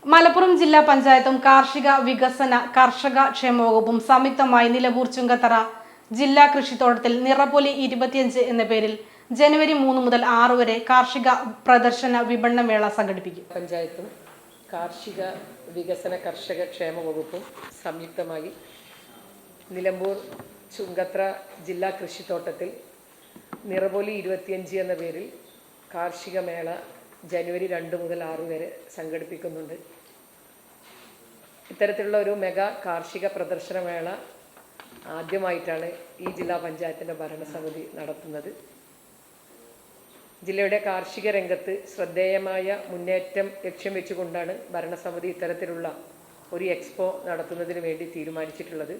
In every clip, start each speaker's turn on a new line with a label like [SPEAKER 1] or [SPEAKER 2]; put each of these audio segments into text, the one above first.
[SPEAKER 1] മലപ്പുറം ജില്ലാ പഞ്ചായത്തും കാർഷിക വികസന കർഷക ക്ഷേമ വകുപ്പും സംയുക്തമായി നിലമ്പൂർ ചുങ്കത്തറ ജില്ലാ കൃഷിത്തോട്ടത്തിൽ നിറപ്പൊലി 25 എന്ന പേരിൽ ജനുവരി 3 മുതൽ 6 വരെ കാർഷിക പ്രദർശന വിപണന മേള സംഘടിപ്പിക്കും.
[SPEAKER 2] പഞ്ചായത്തും കാർഷിക വികസന കർഷക ക്ഷേമ വകുപ്പും സംയുക്തമായി നിലമ്പൂർ ചുങ്കത്തറ ജില്ലാ കൃഷിത്തോട്ടത്തിൽ നിറപ്പൊലി 25 എന്ന പേരിൽ കാർഷിക മേള ജനുവരി 2 മുതൽ 6 വരെ സംഘടിപ്പിക്കുന്നുണ്ട്. ഇത്തരത്തിലുള്ള ഒരു മെഗാ കാർഷിക പ്രദർശന മേള ആദ്യമായിട്ടാണ് ഈ ജില്ലാ പഞ്ചായത്തിൻ്റെ ഭരണസമിതി നടത്തുന്നത്. ജില്ലയുടെ കാർഷിക രംഗത്ത് ശ്രദ്ധേയമായ മുന്നേറ്റം ലക്ഷ്യം വെച്ചുകൊണ്ടാണ് ഭരണസമിതി ഇത്തരത്തിലുള്ള ഒരു എക്സ്പോ നടത്തുന്നതിന് വേണ്ടി തീരുമാനിച്ചിട്ടുള്ളത്.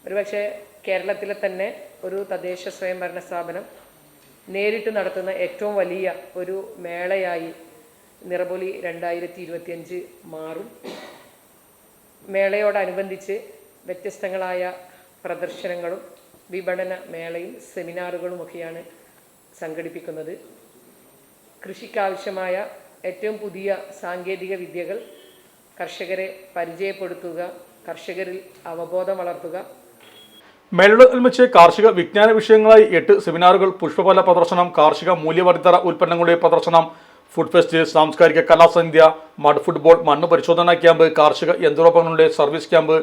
[SPEAKER 2] ഒരുപക്ഷെ കേരളത്തിലെ തന്നെ ഒരു തദ്ദേശ സ്വയംഭരണ സ്ഥാപനം നേരിട്ട് നടത്തുന്ന ഏറ്റവും വലിയ ഒരു മേളയായി നിറപ്പൊലി 2025 മാറും. മേളയോടനുബന്ധിച്ച് വ്യത്യസ്തങ്ങളായ പ്രദർശനങ്ങളും വിപണന മേളയും സെമിനാറുകളുമൊക്കെയാണ് സംഘടിപ്പിക്കുന്നത്. കൃഷിക്കാവശ്യമായ ഏറ്റവും പുതിയ സാങ്കേതിക വിദ്യകൾ കർഷകരെ പരിചയപ്പെടുത്തുക, കർഷകരിൽ അവബോധം വളർത്തുക.
[SPEAKER 3] മേളയോടനുബന്ധിച്ച് കാർഷിക വിജ്ഞാന വിഷയങ്ങളായി 8 സെമിനാറുകൾ, പുഷ്പഫല പ്രദർശനം, കാർഷിക മൂല്യവർദ്ധിത ഉൽപ്പന്നങ്ങളുടെ പ്രദർശനം, ഫുഡ് ഫെസ്റ്റ്, സാംസ്കാരിക കലാസന്ധ്യ, മഡ് ഫുട്ബോൾ, മണ്ണ് പരിശോധനാ ക്യാമ്പ്, കാർഷിക യന്ത്രോപകരണങ്ങളുടെ സർവീസ് ക്യാമ്പ്,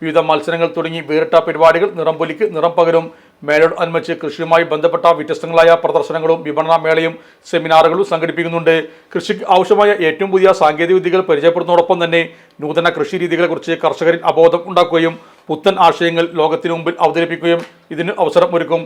[SPEAKER 3] വിവിധ മത്സരങ്ങൾ തുടങ്ങി വേറിട്ട പരിപാടികൾ നിറംപൊലിക്ക് നിറം പകരും. മേളയോടനുബന്ധിച്ച് കൃഷിയുമായി ബന്ധപ്പെട്ട വ്യത്യസ്തങ്ങളായ പ്രദർശനങ്ങളും വിപണന മേളയും സെമിനാറുകളും സംഘടിപ്പിക്കുന്നുണ്ട്. കൃഷിക്ക് ആവശ്യമായ ഏറ്റവും പുതിയ സാങ്കേതിക വിദ്യകൾ പരിചയപ്പെടുന്നതോടൊപ്പം തന്നെ നൂതന കൃഷി രീതികളെക്കുറിച്ച് കർഷകരിൽ അവബോധം ഉണ്ടാക്കുകയും പുത്തൻ ആശയങ്ങൾ ലോകത്തിനു മുമ്പിൽ അവതരിപ്പിക്കുകയും ഇതിന് അവസരമൊരുക്കും.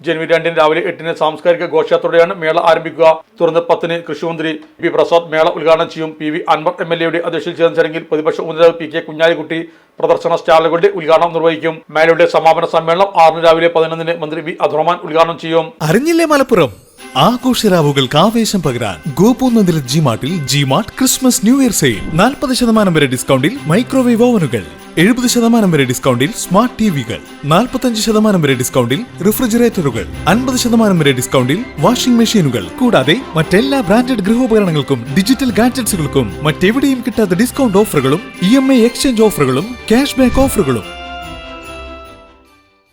[SPEAKER 3] ജനുവരി 2 രാവിലെ 8 സാംസ്കാരിക ഘോഷയാത്രയോടെയാണ് മേള ആരംഭിക്കുക. തുടർന്ന് 10 കൃഷിമന്ത്രി പി പ്രസാദ് മേള ഉദ്ഘാടനം ചെയ്യും. PV അൻവർ MLA അധ്യക്ഷതയിൽ ചേർന്ന ചടങ്ങിൽ പ്രതിപക്ഷ ഉപനേതാവ് PK കുഞ്ഞാലിക്കുട്ടി പ്രദർശന സ്റ്റാളുകളുടെ ഉദ്ഘാടനം നിർവഹിക്കും. മേളയുടെ സമാപന സമ്മേളനം 6 രാവിലെ 11 മന്ത്രി V അബ്ദുറഹ്മാൻ ഉദ്ഘാടനം ചെയ്യും.
[SPEAKER 4] അറിഞ്ഞില്ലേ മലപ്പുറം ആഘോഷരാവുകൾക്ക് ആവേശം പകരാൻ ഗോപൂനന്ദിലെ ജിമാർട്ടിൽ GMart Christmas new year sale 40% വരെ ഡിസ്കൗണ്ടിൽ മൈക്രോവേവ് ഓവനുകൾ, 70% വരെ ഡിസ്കൗണ്ടിൽ സ്മാർട്ട് ടിവികൾ, 45% വരെ ഡിസ്കൗണ്ടിൽ റെഫ്രിജറേറ്ററുകൾ, 50% വരെ ഡിസ്കൗണ്ടിൽ വാഷിംഗ് മെഷീനുകൾ, കൂടാതെ മറ്റെല്ലാ ബ്രാൻഡഡ് ഗൃഹോപകരണങ്ങൾക്കും ഡിജിറ്റൽ ഗാഡ്ജറ്റ്സുകൾക്കും മറ്റെവിടെയും കിട്ടാത്ത ഡിസ്കൗണ്ട് ഓഫറുകളും EMI എക്സ്ചേഞ്ച് ഓഫറുകളും ക്യാഷ് ബാക്ക് ഓഫറുകളും.